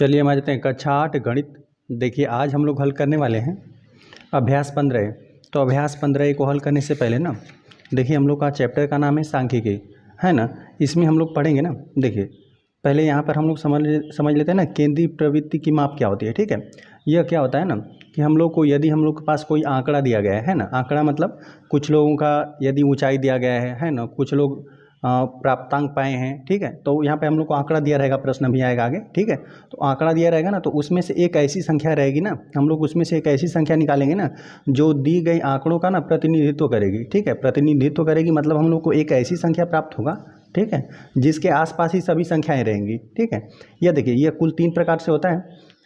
चलिए हम आ जाते हैं कक्षा 8 गणित। देखिए आज हम लोग हल करने वाले हैं अभ्यास 15। तो अभ्यास 15 को हल करने से पहले ना देखिए हम लोग का चैप्टर का नाम है सांख्यिकी, है ना। इसमें हम लोग पढ़ेंगे ना, देखिए पहले यहाँ पर हम लोग समझ लेते हैं ना केंद्रीय प्रवृत्ति की माप क्या होती है। ठीक है, यह क्या होता है ना कि हम लोग को यदि हम लोग के पास कोई आंकड़ा दिया गया है ना, आंकड़ा मतलब कुछ लोगों का यदि ऊंचाई दिया गया है ना, कुछ लोग प्राप्तांक पाए हैं। ठीक है, तो यहाँ पे हम लोग को आंकड़ा दिया रहेगा, प्रश्न भी आएगा आगे। ठीक है, तो आंकड़ा दिया रहेगा ना, तो उसमें से एक ऐसी संख्या रहेगी ना, हम लोग उसमें से एक ऐसी संख्या निकालेंगे ना जो दी गई आंकड़ों का ना प्रतिनिधित्व करेगी। ठीक है, प्रतिनिधित्व करेगी मतलब हम लोग को एक ऐसी संख्या प्राप्त होगा, ठीक है, जिसके आसपास ही सभी संख्याएं रहेंगी। ठीक है, यह देखिए यह कुल 3 प्रकार से होता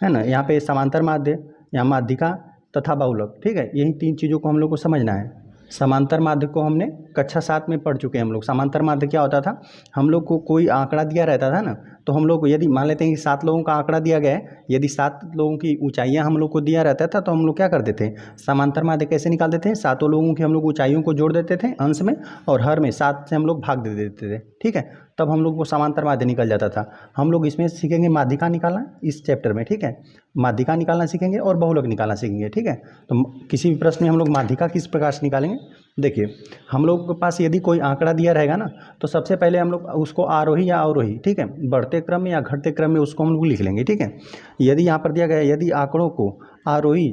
है ना। यहाँ पे समांतर माध्य, यहाँ माध्यिका तथा बहुलक। ठीक है, यही 3 चीज़ों को हम लोग को समझना है। समांतर माध्य को हमने कक्षा 7 में पढ़ चुके हैं हम लोग। समांतर माध्य क्या होता था, हम लोग को कोई आंकड़ा दिया रहता था ना, तो हम लोग को यदि मान लेते हैं कि 7 लोगों का आंकड़ा दिया गया है, यदि 7 लोगों की ऊंचाइयां हम लोग को दिया रहता था, तो हम लोग क्या करते थे, समांतर माध्य कैसे निकालते थे, 7 लोगों की हम लोग ऊंचाइयों को जोड़ देते थे अंश में, और हर में 7 से हम लोग भाग दे देते थे। ठीक है, तब हम लोग को समांतर माध्य निकल जाता था। हम लोग इसमें सीखेंगे माध्यिका निकालना इस चैप्टर में। ठीक है, माध्यिका निकालना सीखेंगे और बहुलक निकालना सीखेंगे। ठीक है, तो किसी भी प्रश्न में हम लोग माध्यिका किस प्रकार से निकालेंगे, देखिए हम लोग के पास यदि कोई आंकड़ा दिया रहेगा ना, तो सबसे पहले हम लोग उसको आरोही या अवरोही, ठीक है, बढ़ते क्रम में या घटते क्रम में उसको हम लोग लिख लेंगे। ठीक है, यदि यहाँ पर दिया गया है यदि आंकड़ों को आरोही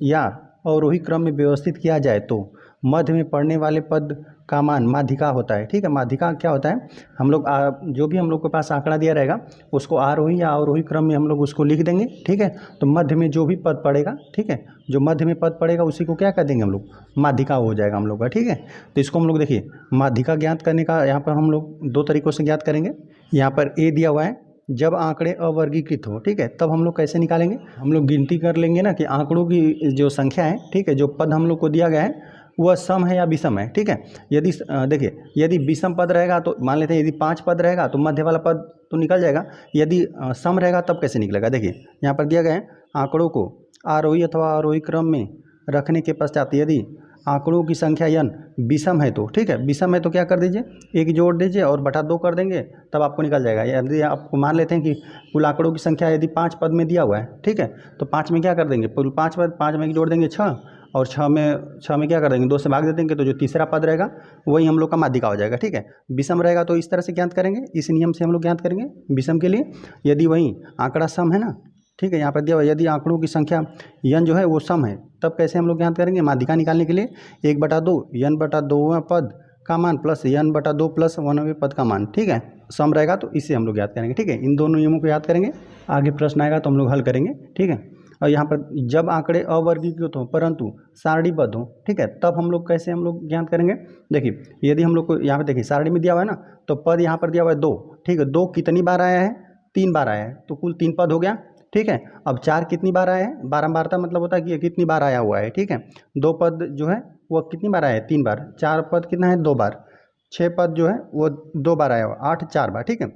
या अवरोही क्रम में व्यवस्थित किया जाए तो मध्य में पड़ने वाले पद का मान माध्यिका होता है। ठीक है, माध्यिका क्या होता है, हम लोग जो भी हम लोग के पास आंकड़ा दिया रहेगा उसको आरोही या अवरोही क्रम में हम लोग उसको लिख देंगे। ठीक है, तो मध्य में जो भी पद पड़ेगा, ठीक है, जो मध्य में पद पड़ेगा उसी को क्या कर देंगे हम लोग, माध्यिका हो जाएगा हम लोग का। ठीक है, तो इसको हम लोग देखिए माध्यिका ज्ञात करने का यहाँ पर हम लोग 2 तरीक़ों से ज्ञात करेंगे। यहाँ पर ए दिया हुआ है, जब आंकड़े अवर्गीकृत हो, ठीक है, तब हम लोग कैसे निकालेंगे, हम लोग गिनती कर लेंगे ना कि आंकड़ों की जो संख्या है, ठीक है, जो पद हम लोग को दिया गया है वह सम है या विषम है। ठीक है, यदि देखिए यदि विषम पद रहेगा तो मान लेते हैं यदि 5 पद रहेगा तो मध्य वाला पद तो निकल जाएगा, यदि सम रहेगा तब कैसे निकलेगा। देखिए यहाँ पर दिया गया है आंकड़ों को आरोही अथवा आरोही क्रम में रखने के पश्चात यदि आंकड़ों की संख्या n विषम है तो, ठीक है, विषम है तो क्या कर दीजिए, 1 जोड़ दीजिए और बटा 2 कर देंगे, तब आपको निकल जाएगा। यदि आपको मान लेते हैं कि कुल आंकड़ों की संख्या यदि 5 पद में दिया हुआ है, ठीक है, तो 5 में क्या कर देंगे, कुल 5 पद, 5 में जोड़ देंगे 6, और 6 में क्या कर देंगे, 2 से भाग दे देंगे, तो जो तीसरा पद रहेगा वही हम लोग का माध्यिका हो जाएगा। ठीक है, विषम रहेगा तो इस तरह से ज्ञात करेंगे, इस नियम से हम लोग ज्ञात करेंगे विषम के लिए। यदि वही आंकड़ा सम है ना, ठीक है, यहाँ पर दिया हुआ यदि आंकड़ों की संख्या n जो है वो सम है, तब कैसे हम लोग ज्ञात करेंगे, माध्यिका निकालने के लिए 1/2 n/2वां पद का मान प्लस n/2 प्लस 1वें पद का मान। ठीक है, सम रहेगा तो इससे हम लोग याद करेंगे। ठीक है, इन दोनों नियमों को याद करेंगे, आगे प्रश्न आएगा तो हम लोग हल करेंगे। ठीक है, और यहाँ पर जब आंकड़े अवर्गीकृत हो परंतु सारणीबद्ध हो, ठीक है, तब हम लोग कैसे हम लोग ज्ञात करेंगे। देखिए यदि हम लोग को यहाँ पे देखिए सारणी में दिया हुआ है ना, तो पद यहाँ पर दिया हुआ है 2, ठीक है, 2 कितनी बार आया है, 3 बार आया है, तो कुल 3 पद हो गया। ठीक है, अब 4 कितनी बार आया है, बारंबारता मतलब होता है कि ये कितनी बार आया हुआ है। ठीक है, 2 पद जो है वो कितनी बार आया है, 3 बार, 4 पद कितना है, 2 बार, 6 पद जो है वो 2 बार आया हुआ, 8 4 बार। ठीक है,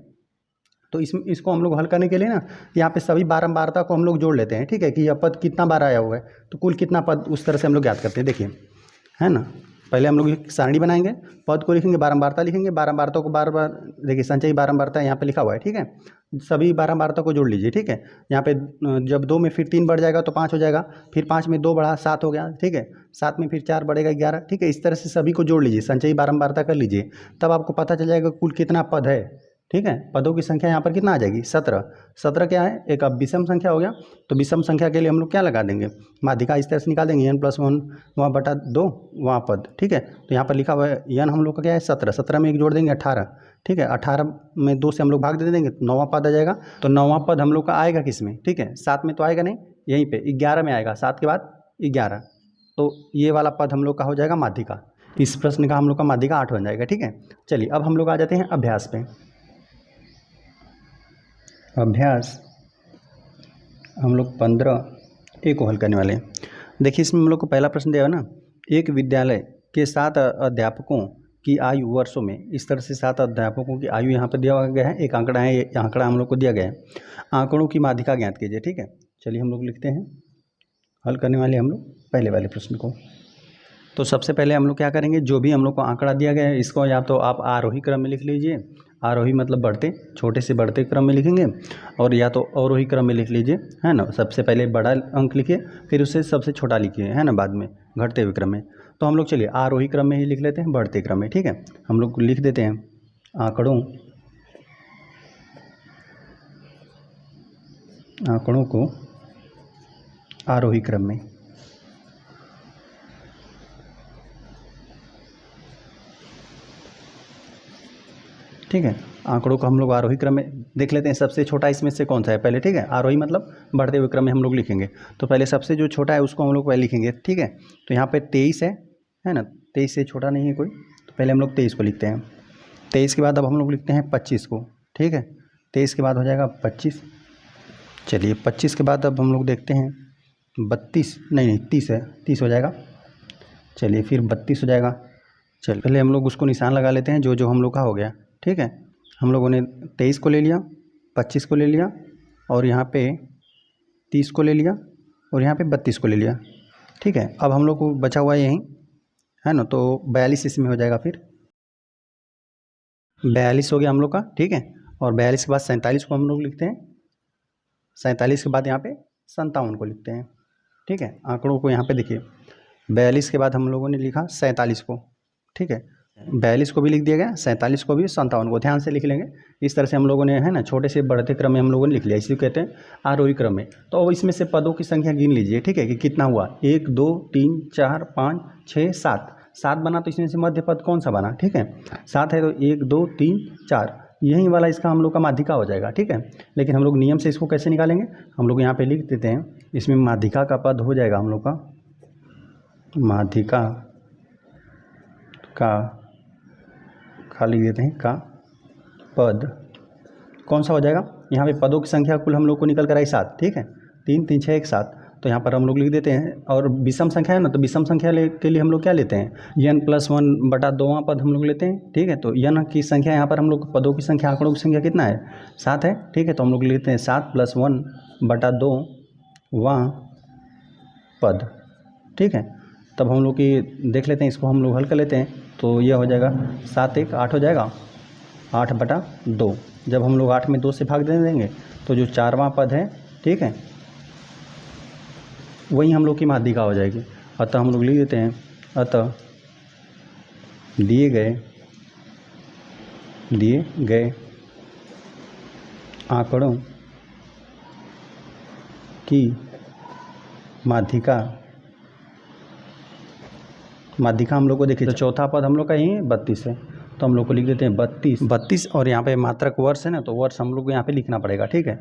तो इसको हम लोग हल करने के लिए ना यहाँ पे सभी बारंबारता को हम लोग जोड़ लेते हैं। ठीक है, कि यह पद कितना बार आया हुआ है, तो कुल कितना पद, उस तरह से हम लोग याद करते हैं। देखिए है ना, पहले हम लोग एक सारणी बनाएंगे, पद को लिखेंगे, बारंबारता लिखेंगे, बारंबारता को बार बार देखिए संचयी बारंबारता यहाँ पे लिखा हुआ है। ठीक है, सभी बारंबारता को जोड़ लीजिए। ठीक है, यहाँ पे जब 2 में फिर 3 बढ़ जाएगा तो 5 हो जाएगा, फिर 5 में 2 बढ़ा 7 हो गया। ठीक है, 7 में फिर 4 बढ़ेगा 11। ठीक है, इस तरह से सभी को जोड़ लीजिए, संचयी बारंबारता कर लीजिए, तब आपको पता चल जाएगा कुल कितना पद है। ठीक है, पदों की संख्या यहाँ पर कितना आ जाएगी, 17। 17 क्या है, एक अब विषम संख्या हो गया, तो विषम संख्या के लिए हम लोग क्या लगा देंगे, माध्यिका इस तरह से निकाल देंगे, n+1 वहाँ बटा 2 वहाँ पद। ठीक है, तो यहाँ पर लिखा हुआ है n हम लोग का क्या है 17, 17 में 1 जोड़ देंगे 18। ठीक है, 18 में 2 से हम लोग भाग दे देंगे, 9वां पद आ जाएगा। तो 9वां पद हम लोग का आएगा किस में, ठीक है, 7 में तो आएगा नहीं, यहीं पे 11 में आएगा, 7 के बाद 11, तो ये वाला पद हम लोग का हो जाएगा माध्यिका। इस प्रश्न का हम लोग का माध्यिका 8 बन जाएगा। ठीक है, चलिए अब हम लोग आ जाते हैं अभ्यास पे। अभ्यास हम लोग 15 को हल करने वाले हैं। देखिए इसमें हम लोग को पहला प्रश्न दिया है ना, एक विद्यालय के 7 अध्यापकों की आयु वर्षों में, इस तरह से 7 अध्यापकों की आयु यहाँ पर दिया गया है, एक आंकड़ा है, ये आंकड़ा हम लोग को दिया गया है, आंकड़ों की माध्यिका ज्ञात कीजिए। ठीक है, चलिए हम लोग लिखते हैं, हल करने वाले हम लोग पहले वाले प्रश्न को। तो सबसे पहले हम लोग क्या करेंगे, जो भी हम लोग को आंकड़ा दिया गया है इसको या तो आप आरोही क्रम में लिख लीजिए, आरोही मतलब बढ़ते, छोटे से बढ़ते क्रम में लिखेंगे, और या तो अवरोही क्रम में लिख लीजिए, है ना। सबसे पहले बड़ा अंक लिखिए, फिर उससे सबसे छोटा लिखिए, है ना, बाद में घटते हुए क्रम में। तो हम लोग चलिए आरोही क्रम में ही लिख लेते हैं, बढ़ते क्रम में, ठीक है। हम लोग लिख देते हैं आंकड़ों को आरोही क्रम में, ठीक है। आंकड़ों को हम लोग आरोही क्रम में देख लेते हैं, सबसे छोटा इसमें से कौन सा है पहले, ठीक है। आरोही मतलब बढ़ते हुए क्रम में हम लोग लिखेंगे, तो पहले सबसे जो छोटा है उसको हम लोग पहले लिखेंगे, ठीक है। तो यहाँ पे 23 है ना, 23 से छोटा नहीं है कोई, तो पहले हम लोग 23 को लिखते हैं। 23 के बाद अब हम लोग लिखते हैं 25 को, ठीक है। 23 के बाद हो जाएगा 25। चलिए 25 के बाद अब हम लोग देखते हैं 32, नहीं 30 है, 30 हो जाएगा। चलिए फिर 32 हो जाएगा। चलिए पहले हम लोग उसको निशान लगा लेते हैं, जो जो हम लोग का हो गया, ठीक है। हम लोगों ने 23 को ले लिया, 25 को ले लिया, और यहाँ पे 30 को ले लिया, और यहाँ पे 32 को ले लिया, ठीक है। अब हम लोग को बचा हुआ यहीं, है ना, तो 42 इसमें हो जाएगा। फिर 42 हो गया हम लोग का, ठीक है। और 42 के बाद 47 को हम लोग लिखते हैं, 47 के बाद यहाँ पे 57 को लिखते हैं, ठीक है। आंकड़ों को यहाँ पे देखिए, 42 के बाद हम लोगों ने लिखा 47 को, ठीक है। 42 को भी लिख दिया गया, 47 को भी, 57 को ध्यान से लिख लेंगे। इस तरह से हम लोगों ने, है ना, छोटे से बढ़ते क्रम में हम लोगों ने लिख लिया, इसी को कहते हैं आरोही क्रम में। तो इसमें से पदों की संख्या गिन लीजिए, ठीक है, कि कितना हुआ, 1 2 3 4 5 6 7, 7 बना, तो इसमें से मध्य पद कौन सा बना, ठीक है, 7 है, तो 1 2 3 4, यही वाला इसका हम लोग का माध्यिका हो जाएगा, ठीक है। लेकिन हम लोग नियम से इसको कैसे निकालेंगे, हम लोग यहाँ पे लिख देते हैं, इसमें माध्यिका का पद हो जाएगा हम लोग का, माध्यिका का लिख देते हैं, का पद कौन सा हो जाएगा, यहाँ पे पदों की संख्या कुल हम लोग को निकल कर आई 7, ठीक है, 3 3 6 1 7, तो यहाँ पर हम लोग लिख देते हैं। और विषम संख्या है ना, तो विषम संख्या के लिए हम लोग क्या लेते हैं, n+1/2वां पद हम लोग लेते हैं, ठीक है। तो n की संख्या यहाँ पर हम लोग पदों की संख्या, आंकड़ों की संख्या कितना है, 7 है, ठीक है। तो हम लोग लेते हैं 7 + 1/2वां पद, ठीक है। तब हम लोग की देख लेते हैं, इसको हम लोग हल कर लेते हैं, तो यह हो जाएगा 7 1 8 हो जाएगा, 8/2। जब हम लोग 8 में 2 से भाग दे देंगे, तो जो 4वां पद है, ठीक है, वही हम लोग की माध्यिका हो जाएगी। अतः हम लोग लिख देते हैं, अतः दिए गए आंकड़ों की माध्यिका हम लोग को देखिए, तो चौथा पद हम लोग का यही 32 है, तो हम लोग को लिख देते हैं 32, और यहाँ पे मात्रक वर्ष है ना, तो वर्ष हम लोग को यहाँ पे लिखना पड़ेगा, ठीक है,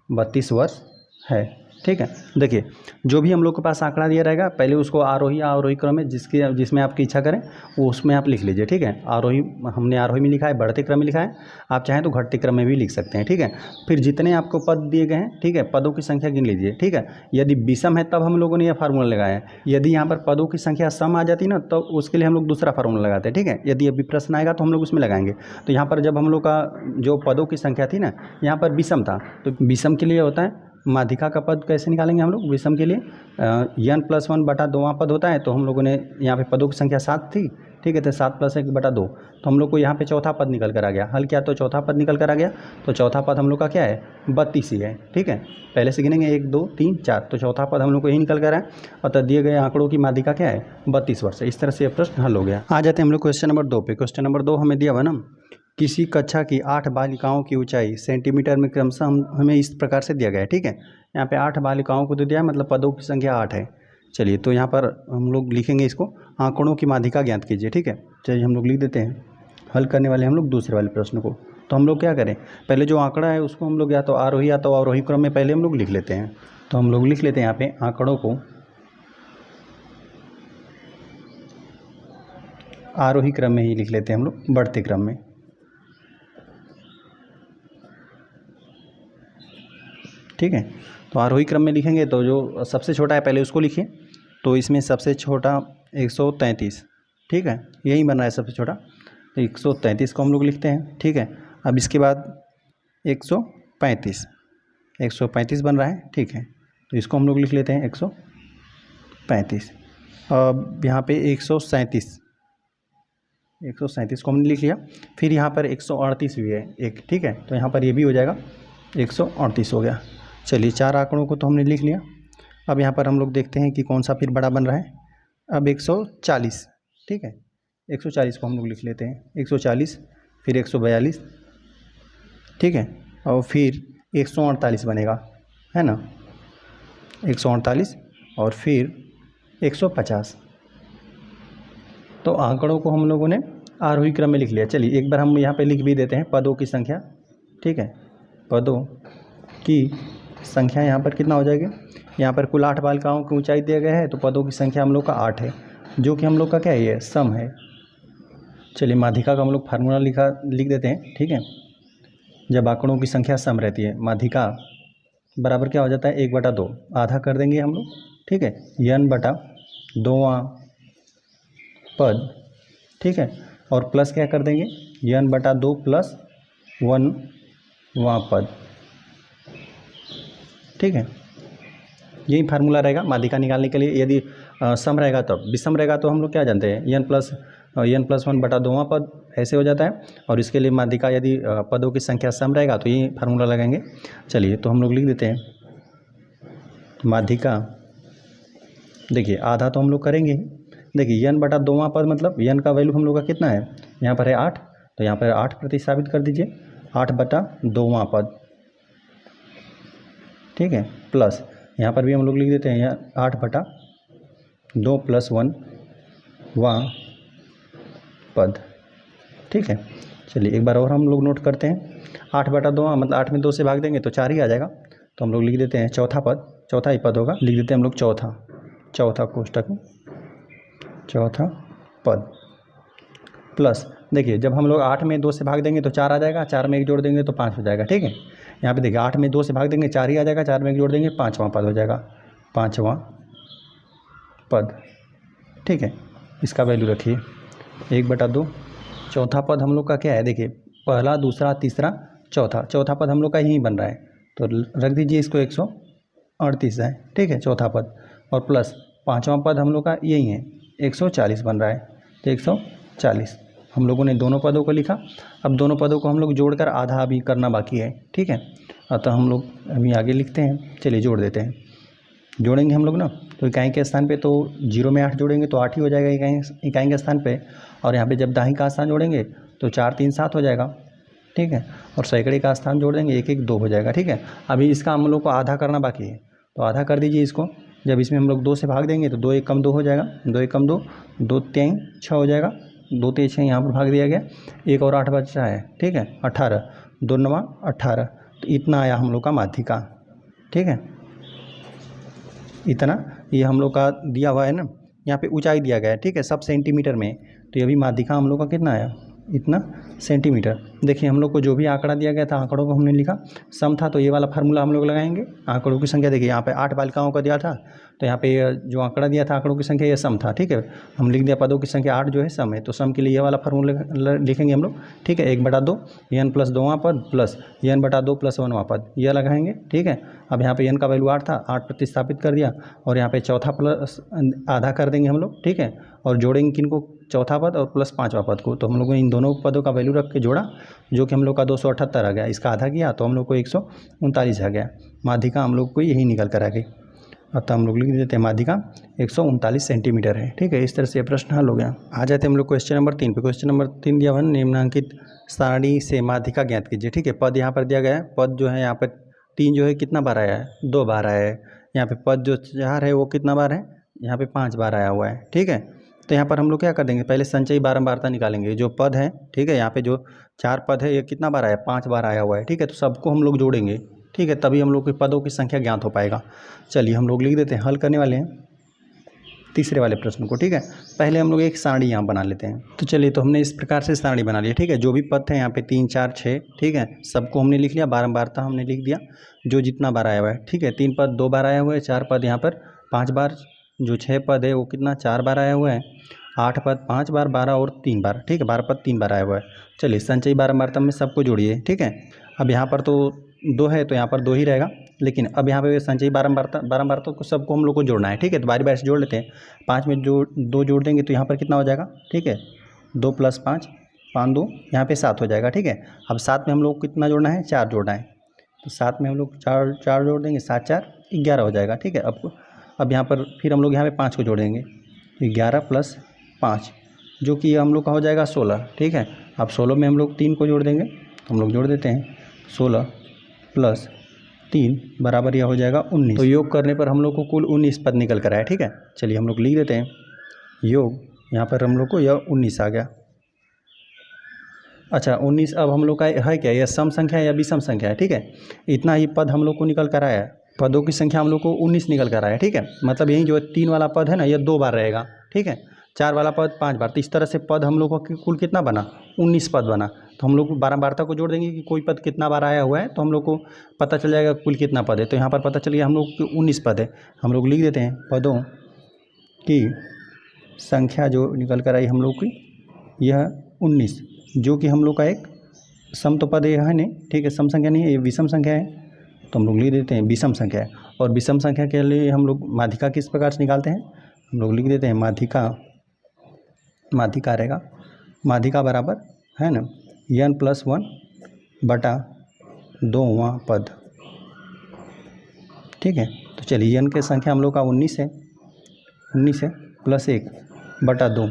32 वर्ष है, ठीक है। देखिए जो भी हम लोग के पास आंकड़ा दिया रहेगा, पहले उसको आरोही या अवरोही क्रम में जिसमें आपकी इच्छा करें वो उसमें आप लिख लीजिए, ठीक है। आरोही हमने आरोही में लिखा है, बढ़ते क्रम में लिखा है, आप चाहें तो घटते क्रम में भी लिख सकते हैं, ठीक है। फिर जितने आपको पद दिए गए हैं, ठीक है, पदों की संख्या गिन लीजिए, ठीक है। यदि विषम है तब हम लोगों ने यह फार्मूला लगाया है, यदि यहाँ पर पदों की संख्या सम आ जाती ना, तो उसके लिए हम लोग दूसरा फार्मूला लगाते हैं, ठीक है। यदि अभी प्रश्न आएगा तो हम लोग उसमें लगाएंगे। तो यहाँ पर जब हम लोग का जो पदों की संख्या थी ना, यहाँ पर विषम था, तो विषम के लिए होता है माध्यिका का पद कैसे निकालेंगे हम लोग, विषम के लिए n+1/2वां पद होता है, तो हम लोगों ने यहाँ पे पदों की संख्या 7 थी, ठीक है, तो 7 + 1/2, तो हम लोग को यहाँ पे चौथा पद निकल कर आ गया, हल किया तो चौथा पद निकल कर आ गया। तो चौथा पद हम लोग का क्या है, 32 ही है, ठीक है। पहले से गिनेंगे 1 2 3 4, तो चौथा पद हम लोग को यही निकल कर आए। अतः दिए गए आंकड़ों की माध्यिका क्या है, 32 वर्ष। इस तरह से यह प्रश्न हल हो गया। आ जाते हैं हम लोग क्वेश्चन नंबर 2 पे। क्वेश्चन नंबर 2 हमें दिया हुआ ना, किसी कक्षा की 8 बालिकाओं की ऊंचाई सेंटीमीटर में क्रमशः हमें इस प्रकार से दिया गया है, ठीक है। यहाँ पे 8 बालिकाओं को तो दिया है, मतलब पदों की संख्या 8 है। चलिए तो यहाँ पर हम लोग लिखेंगे इसको, आंकड़ों की माध्यिका ज्ञात कीजिए, ठीक है। चलिए हम लोग लिख देते हैं, हल करने वाले हम लोग दूसरे वाले प्रश्न को। तो हम लोग क्या करें, पहले जो आंकड़ा है उसको हम लोग या तो आरोही या तो अवरोही क्रम में पहले हम लोग लिख लेते हैं। तो हम लोग लिख लेते हैं यहाँ पे आंकड़ों को आरोही क्रम में ही लिख लेते हैं हम लोग, बढ़ते क्रम में, ठीक है। तो आरोही क्रम में लिखेंगे तो जो सबसे छोटा है पहले उसको लिखिए। तो इसमें सबसे छोटा 133, ठीक है, यही बन रहा है सबसे छोटा, तो 133 को हम लोग लिखते हैं, ठीक है। अब इसके बाद 135 बन रहा है, ठीक है, तो इसको हम लोग लिख लेते हैं 135। अब यहाँ पे 137 को हमने लिख लिया। फिर यहाँ पर 138 भी है एक, ठीक है, तो यहाँ पर ये भी हो जाएगा 138 हो गया। चलिए 4 आंकड़ों को तो हमने लिख लिया। अब यहाँ पर हम लोग देखते हैं कि कौन सा फिर बड़ा बन रहा है। अब 140, ठीक है, 140 को हम लोग लिख लेते हैं। 140, फिर 142, ठीक है, और फिर 148 बनेगा, है ना, 148 और फिर 150। तो आंकड़ों को हम लोगों ने आरोही क्रम में लिख लिया। चलिए एक बार हम यहाँ पे लिख भी देते हैं पदों की संख्या, ठीक है, पदों की संख्या यहाँ पर कितना हो जाएगा। यहाँ पर कुल 8 बालिकाओं की ऊंचाई दिया गया है, तो पदों की संख्या हम लोग का 8 है, जो कि हम लोग का क्या है, ये सम है। चलिए माध्यिका का हम लोग फार्मूला लिख देते हैं, ठीक है। जब आंकड़ों की संख्या सम रहती है, माध्यिका बराबर क्या हो जाता है, 1/2, आधा कर देंगे हम लोग, ठीक है, n/2वां पद, ठीक है, और प्लस क्या कर देंगे, n/2 प्लस 1वां पद, ठीक है। यही फार्मूला रहेगा माध्यिका निकालने के लिए। यदि सम रहेगा तब, विषम रहेगा तो हम लोग क्या जानते हैं, n + 1/2वां पद ऐसे हो जाता है। और इसके लिए माध्यिका यदि पदों की संख्या सम रहेगा तो ये फार्मूला लगाएंगे। चलिए तो हम लोग लिख देते हैं माध्यिका, देखिए आधा तो हम लोग करेंगे ही। देखिए n/2वां पद मतलब n का वैल्यू हम लोग का कितना है, यहाँ पर है 8, तो यहाँ पर 8 प्रतिस्थापित कर दीजिए, 8/2वां पद, ठीक है, प्लस यहाँ पर भी हम लोग लिख देते हैं 8/2 + 1वां पद, ठीक है। चलिए एक बार और हम लोग नोट करते हैं, 8/2 मतलब 8 में 2 से भाग देंगे तो 4 ही आ जाएगा, तो हम लोग लिख देते हैं चौथा पद, चौथा ही पद होगा, लिख देते हैं हम लोग चौथा कोष्टक में चौथा पद, प्लस देखिए जब हम लोग 8 में 2 से भाग देंगे तो 4 आ जाएगा, 4 में 1 जोड़ देंगे तो 5 हो जाएगा, ठीक है। यहाँ पे देखिए 8 में 2 से भाग देंगे 4 ही आ जाएगा, 4 में 1 जोड़ देंगे 5वां पद हो जाएगा, 5वां पद, ठीक है। इसका वैल्यू रखिए 1/2। चौथा पद हम लोग का क्या है, देखिए पहला, दूसरा, तीसरा, चौथा पद हम लोग का यही बन रहा है, तो रख दीजिए इसको 138 है, ठीक है, चौथा पद, और प्लस 5वां पद हम लोग का यही है 140 बन रहा है, तो 140 हम लोगों ने दोनों पदों को लिखा। अब दोनों पदों को हम लोग जोड़कर आधा अभी करना बाकी है, ठीक है, अतः हम लोग अभी आगे लिखते हैं। चलिए जोड़ देते हैं, जोड़ेंगे हम लोग ना, तो इकाई के स्थान पे तो 0 में 8 जोड़ेंगे तो 8 ही हो जाएगा इकाई के स्थान पे, और यहाँ पे जब दाहिने का स्थान जोड़ेंगे तो 4 3 7 हो जाएगा, ठीक है, और सैकड़े का स्थान जोड़ देंगे 1 1 2 हो जाएगा, ठीक है। अभी इसका हम लोग को आधा करना बाकी है, तो आधा कर दीजिए इसको। जब इसमें हम लोग 2 से भाग देंगे तो 2 1 कम 2 हो जाएगा, 2 1 कम 2, 2 3 6 हो जाएगा, 2 3 6 यहाँ पर भाग दिया गया, 1 और 8 बचा है, ठीक है, 18, 2 9 18, तो इतना आया हम लोग का माध्यिका, ठीक है, इतना ये हम लोग का दिया हुआ है ना। यहाँ पे ऊंचाई दिया गया है, ठीक है, सब सेंटीमीटर में, तो ये भी माध्यिका हम लोग का कितना आया, इतना सेंटीमीटर। देखिए हम लोग को जो भी आंकड़ा दिया गया था, आंकड़ों को हमने लिखा, सम था तो ये वाला फार्मूला हम लोग लगाएंगे। आंकड़ों की संख्या देखिए यहाँ पे 8 बालिकाओं का दिया था, तो यहाँ पे जो आंकड़ा दिया था आंकड़ों की संख्या ये सम था, ठीक है, हम लिख दिया पदों की संख्या 8 जो है सम है, तो सम के लिए ये वाला फार्मूला लिखेंगे हम लोग, ठीक है, 1/2 n + 2वां पद प्लस n/2 + 1वां पद, यह लगाएंगे, ठीक है। अब यहाँ पे n का वैल्यू 8 था, 8 प्रतिस्थापित कर दिया, और यहाँ पे चौथा प्लस आधा कर देंगे हम लोग, ठीक है, और जोड़ेंगे किनको, चौथा पद और प्लस 5वां पद को, तो हम लोग इन दोनों पदों का वैल्यू रख के जोड़ा, जो कि हम लोग का 278 आ गया, इसका आधा किया तो हम लोग को 139 आ गया। माध्यिका हम लोग को यही निकल कर आ गई, अतः हम लोग लिख देते हैं माध्यिका 139 सेंटीमीटर है, ठीक है। इस तरह से प्रश्न हल हो गया। आ जाते हैं हम लोग क्वेश्चन नंबर 3 पे। क्वेश्चन नंबर 3 दिया हुआ है, निम्नांकित सारणी से माध्यिका ज्ञात कीजिए, ठीक है। पद यहाँ पर दिया गया है, पद जो है यहाँ पर 3 जो है कितना बार आया है, 2 बार आया है। यहाँ पे पद जो 4 है वो कितना बार है, यहाँ पे 5 बार आया हुआ है, ठीक है। तो यहाँ पर हम लोग क्या कर देंगे, पहले संचयी बारंबारता निकालेंगे, जो पद है, ठीक है, यहाँ पे जो 4 पद है ये कितना बार आया, 5 बार आया हुआ है, ठीक है, तो सबको हम लोग जोड़ेंगे, ठीक है, तभी हम लोग के पदों की संख्या ज्ञात हो पाएगा। चलिए हम लोग लिख देते हैं, हल करने वाले हैं तीसरे वाले प्रश्न को, ठीक है। पहले हम लोग एक सारणी यहाँ बना लेते हैं, तो चलिए तो हमने इस प्रकार से सारणी बना ली, ठीक है। जो भी पद थे यहाँ पे 3 4 6, ठीक है, सबको हमने लिख लिया, बारंबारता हमने लिख दिया, जो जितना बार आया हुआ है, ठीक है। 3 पद 2 बार आया हुआ है, 4 पद यहाँ पर 5 बार, जो 6 पद है वो कितना 4 बार आया हुआ है, 8 पद 5 बार, 12 और 3 बार, ठीक है, 12 पद 3 बार आया हुआ है। चलिए संचयी बारंबारता में सबको जोड़िए, ठीक है। अब यहाँ पर तो 2 है तो यहाँ पर 2 ही रहेगा, लेकिन अब यहाँ पे संचयी बारंबारता को सबको हम लोग को जोड़ना है। ठीक है, तो बारी बारी से जोड़ लेते हैं। 5 में जो 2 जोड़ देंगे तो यहाँ पर कितना हो जाएगा, ठीक है, 2 + 5, 5 2 यहाँ पे 7 हो जाएगा। ठीक है, अब 7 में हम लोग को कितना जोड़ना है, 4 जोड़ना है, तो 7 में हम लोग 4 जोड़ देंगे, 7 4 11 हो जाएगा। ठीक है, अब यहाँ पर फिर हम लोग यहाँ पे 5 को जोड़ेंगे, 11 + 5 जो कि हम लोग का हो जाएगा 16। ठीक है, अब 16 में हम लोग 3 को जोड़ देंगे, तो हम लोग जोड़ देते हैं 16 + 3 बराबर यह हो जाएगा 19। तो योग करने पर हम लोग को कुल 19 पद निकल कर आया। ठीक है, चलिए हम लोग लिख देते हैं योग, यहाँ पर हम लोग को यह 19 आ गया। अच्छा 19 अब हम लोग का है क्या, यह सम संख्या है या विषम संख्या है। ठीक है, इतना ही पद हम लोग को निकल कर आया है, पदों की संख्या हम लोग को 19 निकल कर आया है। ठीक है, मतलब यही जो 3 वाला पद है ना, यह 2 बार रहेगा। ठीक है, 4 वाला पद 5 बार, तो इस तरह से पद हम लोग का कुल कितना बना, 19 पद बना। तो हम लोग बारंबारता को जोड़ देंगे कि कोई पद कितना बार आया हुआ है, तो हम लोग को पता चल जाएगा कुल कितना पद है। तो यहाँ पर पता चल गया हम लोग को 19 पद है। हम लोग लिख देते हैं पदों की संख्या जो निकल कर आई हम लोग की यह 19, जो कि हम लोग का एक सम तो पद यह है नहीं। ठीक है, सम संख्या नहीं है, ये विषम संख्या है, तो हम लोग लिख देते हैं विषम संख्या है। और विषम संख्या के लिए हम लोग माध्यिका किस प्रकार से निकालते हैं, हम लोग लिख देते हैं माध्यिका रहेगा, माध्यिका बराबर है ना n + 1/2वां पद। ठीक है, तो चलिए n की संख्या हम लोग का 19 है, 19 है + 1/2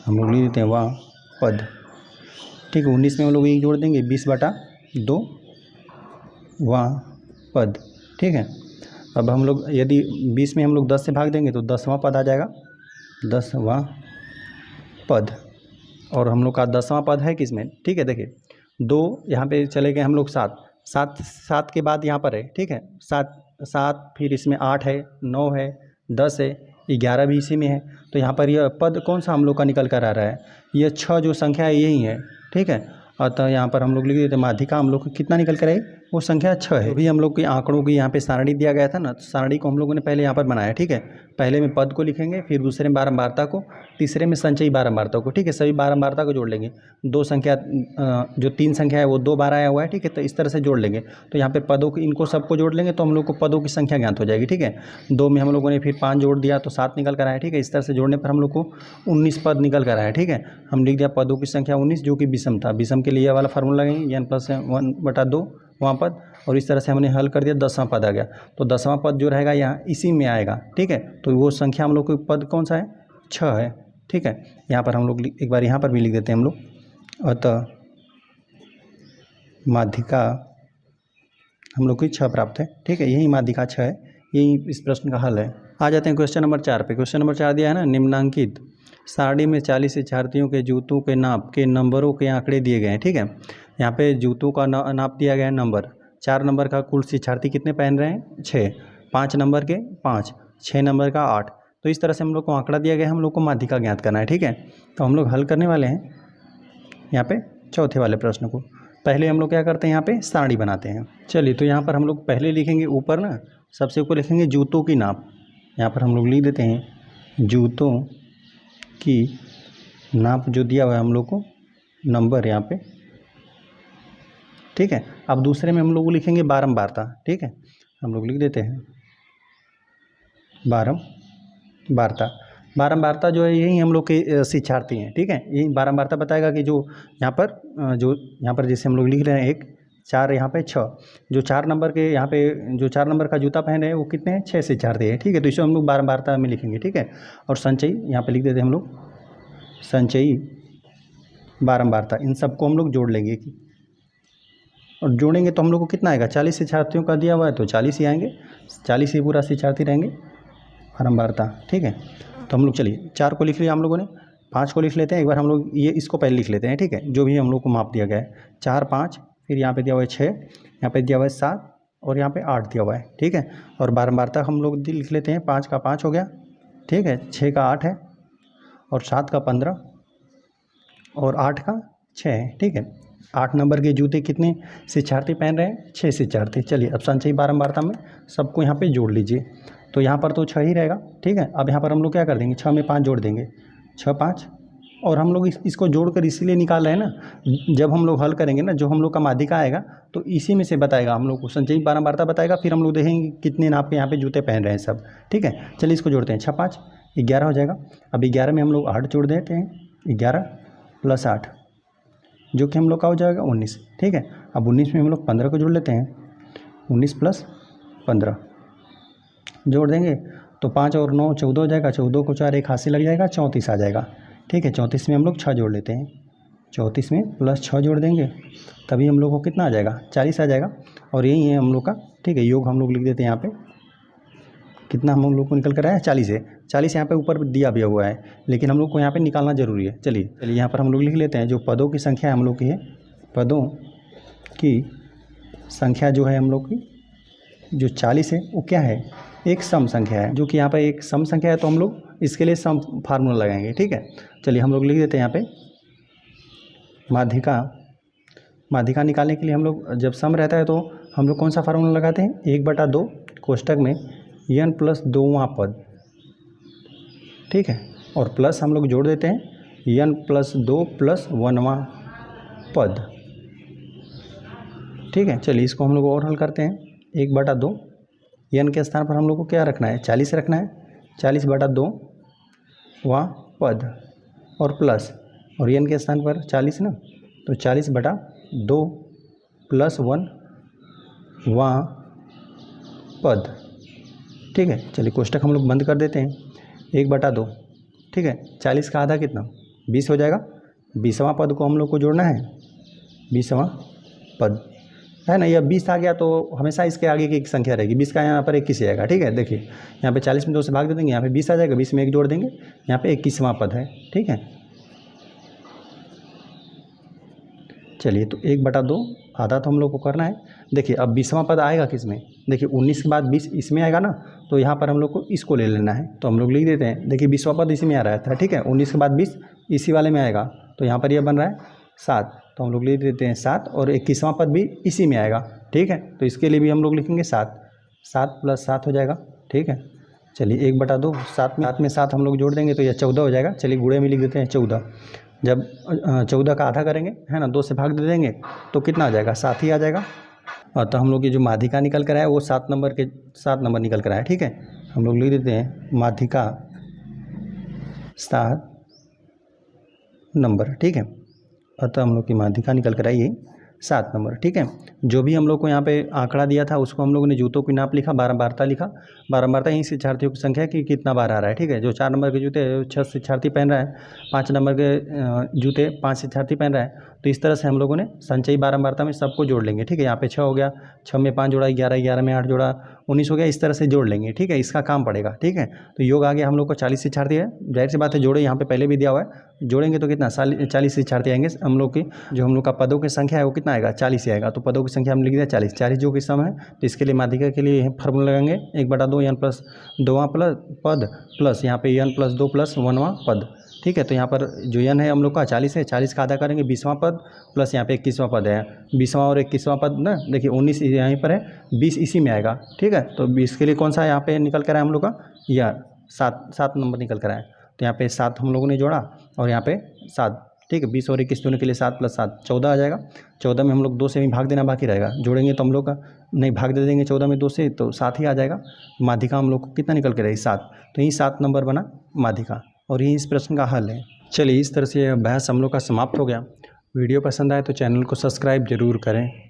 हम लोग लिख देते हैं वां पद। ठीक है, 19 में हम लोग 1 जोड़ देंगे, 20/2 वां पद। ठीक है, अब हम लोग यदि 20 में हम लोग 10 से भाग देंगे तो 10वां पद आ जाएगा, 10वां पद। और हम लोग का 10वां पद है किसमें, ठीक है, देखिए 2 यहाँ पे चले गए हम लोग, 7 के बाद यहाँ पर है। ठीक है, 7 फिर इसमें 8 है, 9 है, 10 है, 11 भी इसी में है। तो यहाँ पर यह पद कौन सा हम लोग का निकल कर आ रहा है, यह 6 जो संख्या है यही है। ठीक है, अतः यहाँ पर हम लोग लिख देते हैं माध्यिका हम लोग को कितना निकल कर आई, वो संख्या 6 है। अभी हम लोग की आंकड़ों की यहाँ पे सारणी दिया गया था ना, तो सारणी को हम लोगों ने पहले यहाँ पर बनाया। ठीक है, पहले में पद को लिखेंगे, फिर दूसरे में बारंबारता को, तीसरे में संचयी बारंबारता को। ठीक है, सभी बारंबारता को जोड़ लेंगे। 2 संख्या जो 3 संख्या है वो 2 बार आया हुआ है। ठीक है, तो इस तरह से जोड़ लेंगे। तो यहाँ पे पदों की इनको सबको जोड़ लेंगे तो हम लोग को पदों की संख्या ज्ञात हो जाएगी। ठीक है, 2 में हम लोगों ने फिर 5 जोड़ दिया तो 7 निकल कर आया। ठीक है, इस तरह से जोड़ने पर हम लोग को 19 पद निकल कर आया। ठीक है, हम लिख दिया पदों की संख्या 19 जो कि विषम था। विषम के लिए यह वाला फार्मूला लगेंगे n + 1/2 वां पद, और इस तरह से हमने हल कर दिया, 10वां पद आ गया। तो 10वां पद जो रहेगा यहाँ इसी में आएगा। ठीक है, तो वो संख्या हम लोग को पद कौन सा है, 6 है। ठीक है, यहाँ पर हम लोग एक बार यहाँ पर भी लिख देते हैं हम लोग, अतः माध्यिका हम लोग को 6 प्राप्त है। ठीक है, यही माध्यिका 6 है, यही इस प्रश्न का हल है। आ जाते हैं क्वेश्चन नंबर 4 पे। क्वेश्चन नंबर 4 दिया है ना, निम्नांकित सारणी में 40 शिक्षार्थियों के जूतों के नाप के नंबरों के आंकड़े दिए गए हैं। ठीक है, यहाँ पे जूतों का नाप दिया गया है नंबर, 4 नंबर का कुल शिक्षार्थी कितने पहन रहे हैं, 6, 5 नंबर के 5, 6 नंबर का 8। तो इस तरह से हम लोग को आंकड़ा दिया गया है, हम लोग को माध्यिका ज्ञात करना है। ठीक है, तो हम लोग हल करने वाले हैं यहाँ पे चौथे वाले प्रश्न को। पहले हम लोग क्या करते हैं, यहाँ पे सारणी बनाते हैं। चलिए, तो यहाँ पर हम लोग पहले लिखेंगे ऊपर ना, सबसे ऊपर लिखेंगे जूतों की नाप। यहाँ पर हम लोग लिख देते हैं जूतों की नाप जो दिया हुआ है हम लोग को नंबर यहाँ पे। ठीक है, अब दूसरे में हम लोग लिखेंगे बारंबारता। ठीक है, हम लोग लिख देते हैं बारंबारता जो है यही हम लोग के शिक्षार्थी हैं। ठीक है, यही बारंबारता बताएगा कि जो यहाँ पर जैसे हम लोग लिख रहे हैं 1 4 यहाँ पे 6, जो 4 नंबर के यहाँ पे जो 4 नंबर का जूता पहन रहे हैं वो कितने हैं, 6 शिक्षार्थी है। ठीक है, तो इसे हम लोग बारंबारता में लिखेंगे। ठीक है, और संचयी यहाँ पे लिख देते हैं हम लोग संचयी बारंबारता, इन सबको हम लोग जोड़ लेंगे। और जोड़ेंगे तो हम लोग को कितना आएगा, 40 शिक्षार्थियों का दिया हुआ है तो 40 ही आएंगे, 40 ही पूरा शिक्षार्थी रहेंगे बारंबारता। ठीक है, तो हम लोग चलिए 4 को लिख लिया हम लोगों ने, 5 को लिख लेते हैं एक बार हम लोग, ये इसको पहले लिख लेते हैं। ठीक है, जो भी हम लोग को माप दिया गया है 4 5, फिर यहाँ पे दिया हुआ है 6, यहाँ पे दिया हुआ है 7 और यहाँ पे 8 दिया हुआ है। ठीक है, और बारंबारता हम लोग लिख लेते हैं, 5 का 5 हो गया। ठीक है, 6 का 8 है, और 7 का 15 और 8 का 6 है। ठीक है, 8 नंबर के जूते कितने शिक्षार्थी पहन रहे हैं, 6 शिक्षार्थी। चलिए, अब संचयी बारंबारता में सबको यहाँ पे जोड़ लीजिए, तो यहाँ पर तो 6 ही रहेगा। ठीक है, अब यहाँ पर हम लोग क्या कर देंगे, 6 में 5 जोड़ देंगे, 6 5 और हम लोग इसको जोड़कर इसीलिए निकाल रहे हैं ना, जब हम लोग हल करेंगे ना जो हम लोग का माध्यिका आएगा तो इसी में से बताएगा हम लोग को, संचयी बारंबारता बताएगा, फिर हम लोग देखेंगे कितने नाप के यहाँ पे जूते पहन रहे हैं सब। ठीक है, चलिए इसको जोड़ते हैं। 6 5 11 हो जाएगा। अब 11 में हम लोग 8 जोड़ देते हैं, 11 + 8 जो कि हम लोग का हो जाएगा 19। ठीक है, अब 19 में हम लोग 15 को जोड़ लेते हैं, 19 + 15 जोड़ देंगे तो 5 और 9 14 हो जाएगा, 14 को 4 एक हाथ से लग जाएगा, 34 आ जाएगा। ठीक है, 34 में हम लोग 6 जोड़ लेते हैं, 34 में +6 जोड़ देंगे तभी हम लोग को कितना आ जाएगा, 40 आ जाएगा। और यही है हम लोग का, ठीक है, योग हम लोग लिख देते हैं यहाँ पे, कितना हम लोग को निकल कर आया, 40 है। 40 यहाँ पे ऊपर दिया भी हुआ है, लेकिन हम लोग को यहाँ पे निकालना ज़रूरी है। चलिए यहाँ पर हम लोग लिख लेते हैं, जो पदों की संख्या है हम लोग की है, पदों की संख्या जो है हम लोग की जो 40 है वो क्या है, एक सम संख्या है, जो कि यहाँ पे एक सम संख्या है, तो हम लोग इसके लिए सम फार्मूला लगाएंगे। ठीक है, चलिए हम लोग लिख देते हैं यहाँ पे माध्यिका निकालने के लिए हम लोग जब सम रहता है तो हम लोग कौन सा फार्मूला लगाते हैं, 1/2 कोष्टक में n + 2वां पद। ठीक है, और प्लस हम लोग जोड़ देते हैं n + 2 + 1वां पद। ठीक है, चलिए इसको हम लोग और हल करते हैं। 1/2 n के स्थान पर हम लोग को क्या रखना है, 40 रखना है, 40/2वां पद और प्लस, और n के स्थान पर 40 ना, तो 40/2 + 1वां पद। ठीक है, चलिए कोष्टक हम लोग बंद कर देते हैं। 1/2, ठीक है, 40 का आधा कितना, 20 हो जाएगा। 20वां पद को हम लोग को जोड़ना है, 20वां पद है ना, यह 20 आ गया तो हमेशा इसके आगे की एक संख्या रहेगी, 20 का यहाँ पर 21 आएगा। ठीक है, देखिए यहाँ पे 40 में 2 से भाग दे देंगे, यहाँ पे 20 आ जाएगा, 20 में 1 जोड़ देंगे, यहाँ पे 21वां पद है। ठीक है, चलिए तो 1/2 आधा तो हम लोग को करना है। देखिए अब 20वां पद आएगा किस में, देखिए 19 के बाद 20 इसमें आएगा ना, तो यहाँ पर हम लोग को इसको ले लेना है, तो हम लोग लिख देते हैं। देखिए 20वां पद इसी में आ रहा था। ठीक है, 19 के बाद 20 इसी वाले में आएगा, तो यहाँ पर यह बन रहा है 7, तो हम लोग लिख देते हैं 7, और 21वां पद भी इसी में आएगा। ठीक है, तो इसके लिए भी हम लोग लिखेंगे 7, 7 + 7 हो जाएगा। ठीक है, चलिए 1/2 7 में 7 हम लोग जोड़ देंगे तो यह 14 हो जाएगा। चलिए गुणे में लिख देते हैं 14। जब 14 का आधा करेंगे है ना, 2 से भाग दे देंगे तो कितना आ जाएगा, 7 ही आ जाएगा। और तो हम लोग की जो माध्यिका निकल कर आया वो 7 नंबर निकल कर आया। ठीक है, हम लोग लिख देते हैं माध्यिका 7 नंबर। ठीक है, अतः हम लोग की माध्यिका निकल कर आई 7 नंबर। ठीक है, जो भी हम लोग को यहाँ पे आंकड़ा दिया था उसको हम लोगों ने जूतों की नाप लिखा, बारंबारता लिखा। बारंबारता यहीं शिक्षार्थियों की संख्या कि कितना बार आ रहा है। ठीक है, जो 4 नंबर के जूते 6 शिक्षार्थी पहन रहा है, 5 नंबर के जूते 5 शिक्षार्थी पहन रहा है, तो इस तरह से हम लोगों ने संचयी बारंबारता में सबको जोड़ लेंगे। ठीक है, यहाँ पे 6 हो गया, 6 में 5 जोड़ा 11, 11 में 8 जोड़ा 19 हो गया, इस तरह से जोड़ लेंगे। ठीक है, इसका काम पड़ेगा। ठीक है, तो योग आ गया हम लोग को 40 शिक्षार्थी है, जाहिर सी बात है जोड़े यहाँ पे पहले भी दिया हुआ है, जोड़ेंगे तो कितना 40 शिक्षार्थी आएंगे। हम लोग की जो हम लोग का पदों की संख्या है वो कितना आएगा, 40 ही आएगा, तो पदों की संख्या हम लिख दिया 40। 40 जो कि सम है, तो इसके लिए माध्यिका के लिए फार्मूला लगाएंगे 1/2 n + 2वां पद प्लस यहाँ पे n + 2 + 1वां पद। ठीक है, तो यहाँ पर जो n है हम लोग का 40 है, 40 का आधा करेंगे 20वां पद प्लस यहाँ पे 21वां पद है, 20वां और 21वां पद ना, देखिए 19 यहीं पर है, 20 इसी में आएगा। ठीक है, तो 20 के लिए कौन सा यहाँ पे निकल कर आया हम लोग का, यह 7 नंबर निकल कर आया, तो यहाँ पे 7 हम लोगों ने जोड़ा और यहाँ पे 7। ठीक है, 20 और 21 दोनों के लिए 7 + 7 14 आ जाएगा। 14 में हम लोग 2 से भी भाग देना बाकी रहेगा, जोड़ेंगे तो हम लोग का नहीं, भाग दे देंगे 14 में 2 से तो 7 ही आ जाएगा। माध्यिका हम लोग को कितना निकल के रहेगी, 7, तो यही 7 नंबर बना माध्यिका, और यही इस प्रश्न का हल है। चलिए इस तरह से अभ्यास हम लोग का समाप्त हो गया। वीडियो पसंद आए तो चैनल को सब्सक्राइब जरूर करें।